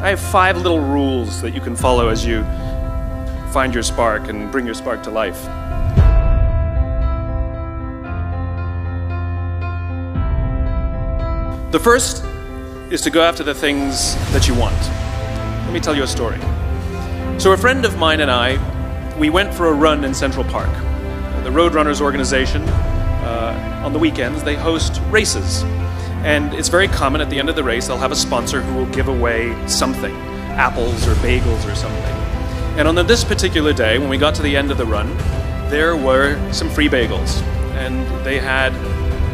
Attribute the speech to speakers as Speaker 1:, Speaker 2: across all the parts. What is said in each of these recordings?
Speaker 1: I have 5 little rules that you can follow as you find your spark and bring your spark to life. The first is to go after the things that you want. Let me tell you a story. So a friend of mine and I, we went for a run in Central Park. The Roadrunners organization, on the weekends, they host races. And it's very common at the end of the race, they'll have a sponsor who will give away something, apples or bagels or something. And on this particular day, when we got to the end of the run, there were some free bagels. And they had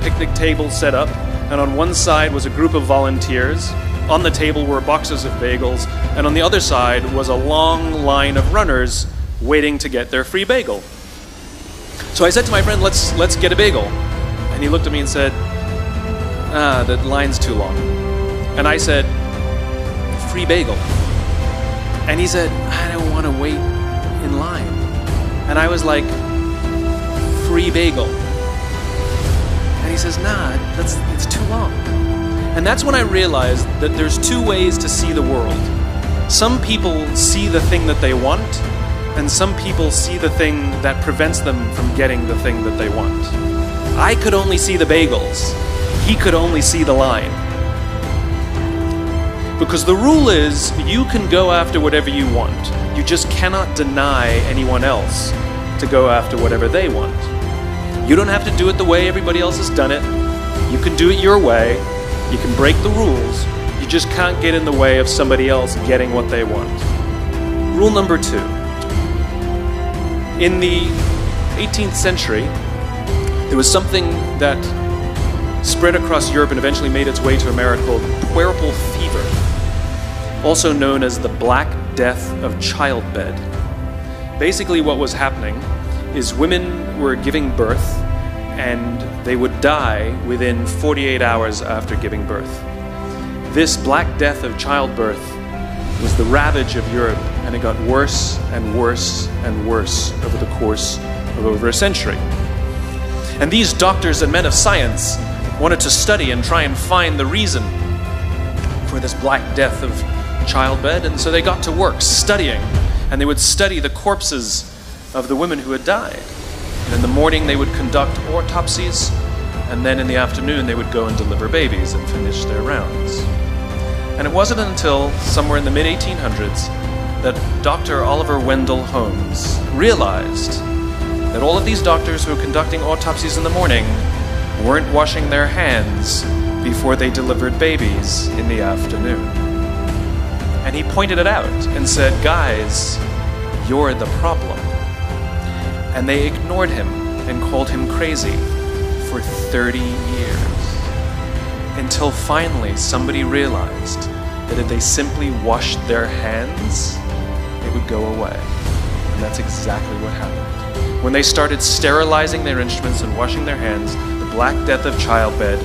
Speaker 1: picnic tables set up. And on one side was a group of volunteers. On the table were boxes of bagels. And on the other side was a long line of runners waiting to get their free bagel. So I said to my friend, let's get a bagel. And he looked at me and said, the line's too long. And I said, free bagel. And he said, I don't want to wait in line. And I was like, free bagel. And he says, nah, it's too long. And that's when I realized that there's 2 ways to see the world. Some people see the thing that they want, and some people see the thing that prevents them from getting the thing that they want. I could only see the bagels. He could only see the line. Because the rule is, you can go after whatever you want. You just cannot deny anyone else to go after whatever they want. You don't have to do it the way everybody else has done it. You can do it your way. You can break the rules. You just can't get in the way of somebody else getting what they want. Rule number 2. In the 18th century, there was something that spread across Europe and eventually made its way to America called puerperal fever, also known as the Black Death of childbed. Basically what was happening is women were giving birth and they would die within 48 hours after giving birth. This Black Death of childbirth was the ravage of Europe, and it got worse and worse and worse over the course of over a century. And these doctors and men of science wanted to study and try and find the reason for this Black Death of childbed, and so they got to work studying, and they would study the corpses of the women who had died. And in the morning they would conduct autopsies, and then in the afternoon they would go and deliver babies and finish their rounds. And it wasn't until somewhere in the mid-1800s that Dr. Oliver Wendell Holmes realized that all of these doctors who were conducting autopsies in the morning weren't washing their hands before they delivered babies in the afternoon. And he pointed it out and said, guys, you're the problem. And they ignored him and called him crazy for 30 years. Until finally somebody realized that if they simply washed their hands, it would go away. And that's exactly what happened. When they started sterilizing their instruments and washing their hands, the Black Death of childbed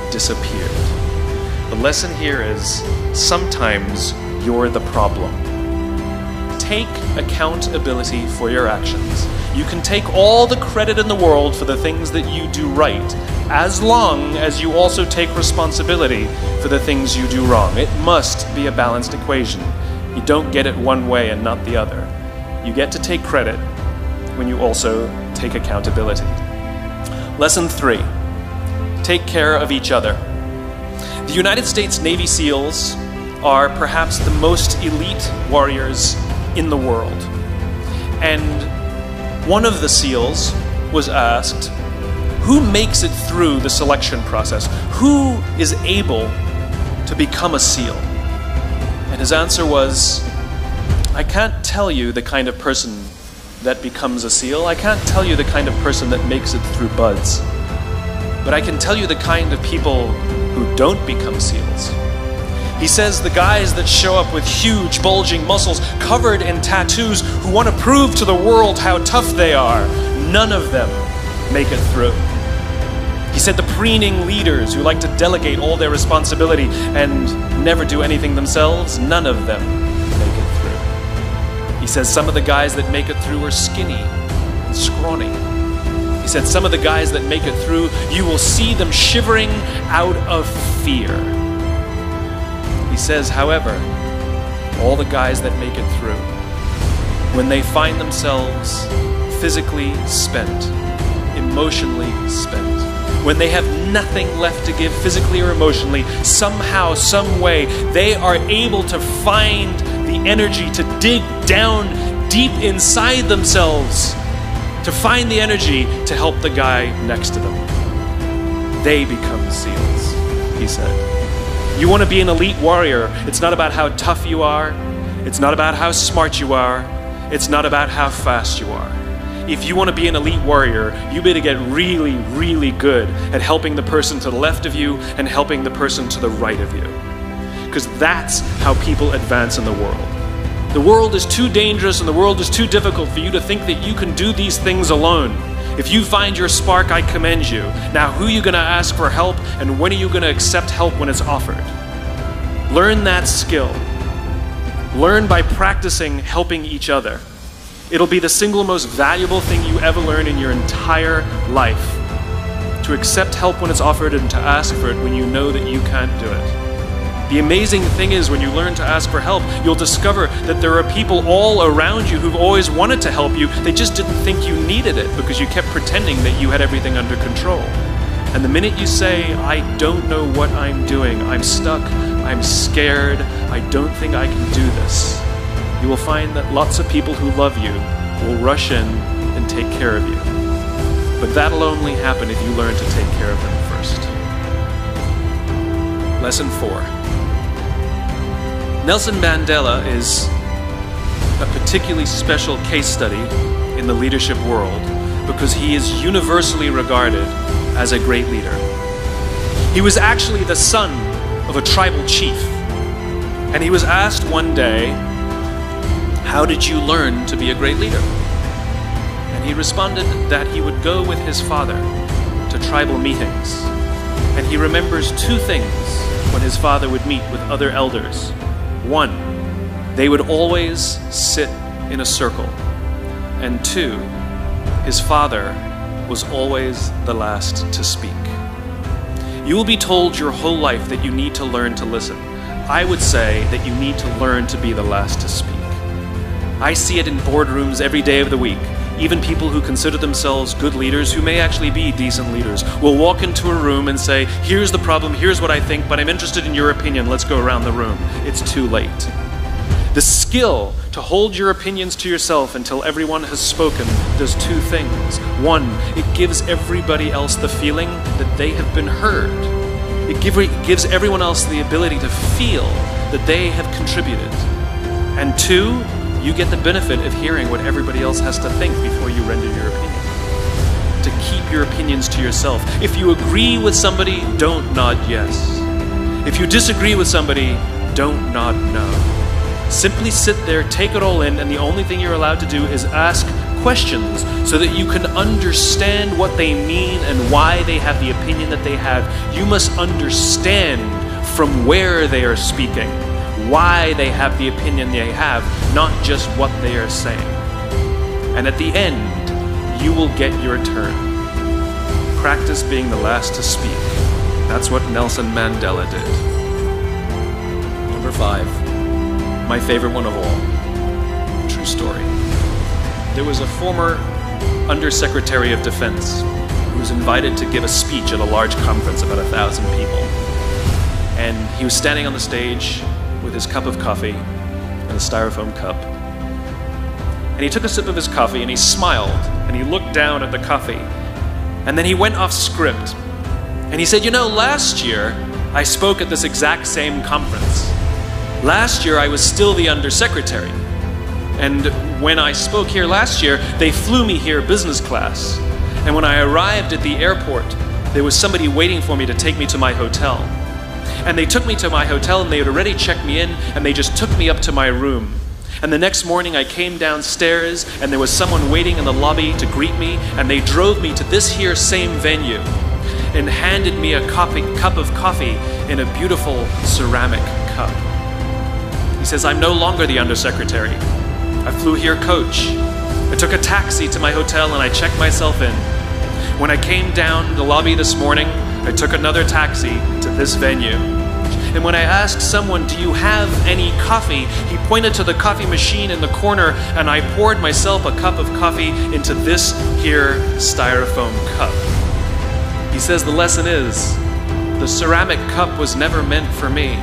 Speaker 1: disappeared. The lesson here is, sometimes you're the problem. Take accountability for your actions. You can take all the credit in the world for the things that you do right, as long as you also take responsibility for the things you do wrong. It must be a balanced equation. You don't get it one way and not the other. You get to take credit when you also take accountability. Lesson 3, take care of each other. The United States Navy SEALs are perhaps the most elite warriors in the world. And one of the SEALs was asked, who makes it through the selection process? Who is able to become a SEAL? And his answer was, I can't tell you the kind of person that becomes a SEAL. I can't tell you the kind of person that makes it through BUD/S. But I can tell you the kind of people who don't become SEALs. He says the guys that show up with huge, bulging muscles, covered in tattoos, who want to prove to the world how tough they are, none of them make it through. He said the preening leaders who like to delegate all their responsibility and never do anything themselves, none of them make it through. He says some of the guys that make it through are skinny and scrawny. He said some of the guys that make it through, you will see them shivering out of fear. He says, however, all the guys that make it through, when they find themselves physically spent, emotionally spent, when they have nothing left to give physically or emotionally, somehow, some way, they are able to find the energy to dig down deep inside themselves, to find the energy to help the guy next to them. They become SEALs, he said. You want to be an elite warrior. It's not about how tough you are. It's not about how smart you are. It's not about how fast you are. If you want to be an elite warrior, you better get really, really good at helping the person to the left of you and helping the person to the right of you. Because that's how people advance in the world. The world is too dangerous and the world is too difficult for you to think that you can do these things alone. If you find your spark, I commend you. Now, who are you going to ask for help, and when are you going to accept help when it's offered? Learn that skill. Learn by practicing helping each other. It'll be the single most valuable thing you ever learn in your entire life. To accept help when it's offered and to ask for it when you know that you can't do it. The amazing thing is, when you learn to ask for help, you'll discover that there are people all around you who've always wanted to help you. They just didn't think you needed it because you kept pretending that you had everything under control. And the minute you say, I don't know what I'm doing, I'm stuck, I'm scared, I don't think I can do this, you will find that lots of people who love you will rush in and take care of you. But that'll only happen if you learn to take care of them first. Lesson 4. Nelson Mandela is a particularly special case study in the leadership world because he is universally regarded as a great leader. He was actually the son of a tribal chief, and he was asked one day, how did you learn to be a great leader? And he responded that he would go with his father to tribal meetings. And he remembers two things when his father would meet with other elders. One, they would always sit in a circle. And two, his father was always the last to speak. You will be told your whole life that you need to learn to listen. I would say that you need to learn to be the last to speak. I see it in boardrooms every day of the week. Even people who consider themselves good leaders, who may actually be decent leaders, will walk into a room and say, here's the problem, here's what I think, but I'm interested in your opinion, let's go around the room. It's too late. The skill to hold your opinions to yourself until everyone has spoken does two things. One, it gives everybody else the feeling that they have been heard. It gives everyone else the ability to feel that they have contributed. And two, you get the benefit of hearing what everybody else has to think before you render your opinion. To keep your opinions to yourself. If you agree with somebody, don't nod yes. If you disagree with somebody, don't nod no. Simply sit there, take it all in, and the only thing you're allowed to do is ask questions so that you can understand what they mean and why they have the opinion that they have. You must understand from where they are speaking, why they have the opinion they have, not just what they are saying. And at the end, you will get your turn. Practice being the last to speak. That's what Nelson Mandela did. Number 5, my favorite one of all, true story. There was a former Undersecretary of Defense who was invited to give a speech at a large conference, about 1,000 people. And he was standing on the stage with his cup of coffee and a styrofoam cup. And he took a sip of his coffee and he smiled and he looked down at the coffee. And then he went off script. And he said, you know, last year I spoke at this exact same conference. Last year I was still the Undersecretary. And when I spoke here last year, they flew me here business class. And when I arrived at the airport, there was somebody waiting for me to take me to my hotel. And they took me to my hotel and they had already checked me in and they just took me up to my room. And the next morning I came downstairs and there was someone waiting in the lobby to greet me, and they drove me to this here same venue and handed me a cup of coffee in a beautiful ceramic cup. He says, I'm no longer the Undersecretary. I flew here coach. I took a taxi to my hotel and I checked myself in. When I came down the lobby this morning, I took another taxi to this venue. And when I asked someone, do you have any coffee? He pointed to the coffee machine in the corner, and I poured myself a cup of coffee into this here styrofoam cup. He says the lesson is, the ceramic cup was never meant for me.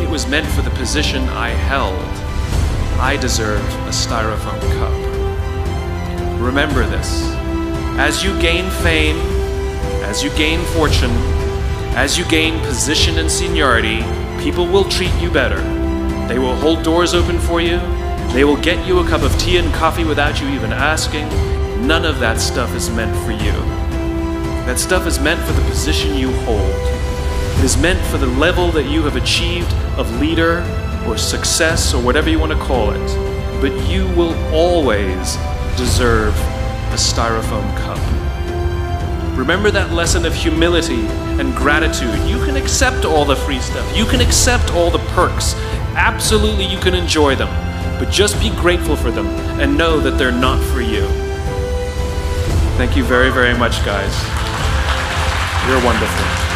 Speaker 1: It was meant for the position I held. I deserved a styrofoam cup. Remember this. As you gain fame, as you gain fortune, as you gain position and seniority, people will treat you better. They will hold doors open for you. They will get you a cup of tea and coffee without you even asking. None of that stuff is meant for you. That stuff is meant for the position you hold. It is meant for the level that you have achieved of leader or success or whatever you want to call it. But you will always deserve a styrofoam cup. Remember that lesson of humility and gratitude. You can accept all the free stuff. You can accept all the perks. Absolutely, you can enjoy them. But just be grateful for them and know that they're not for you. Thank you very, very much, guys. You're wonderful.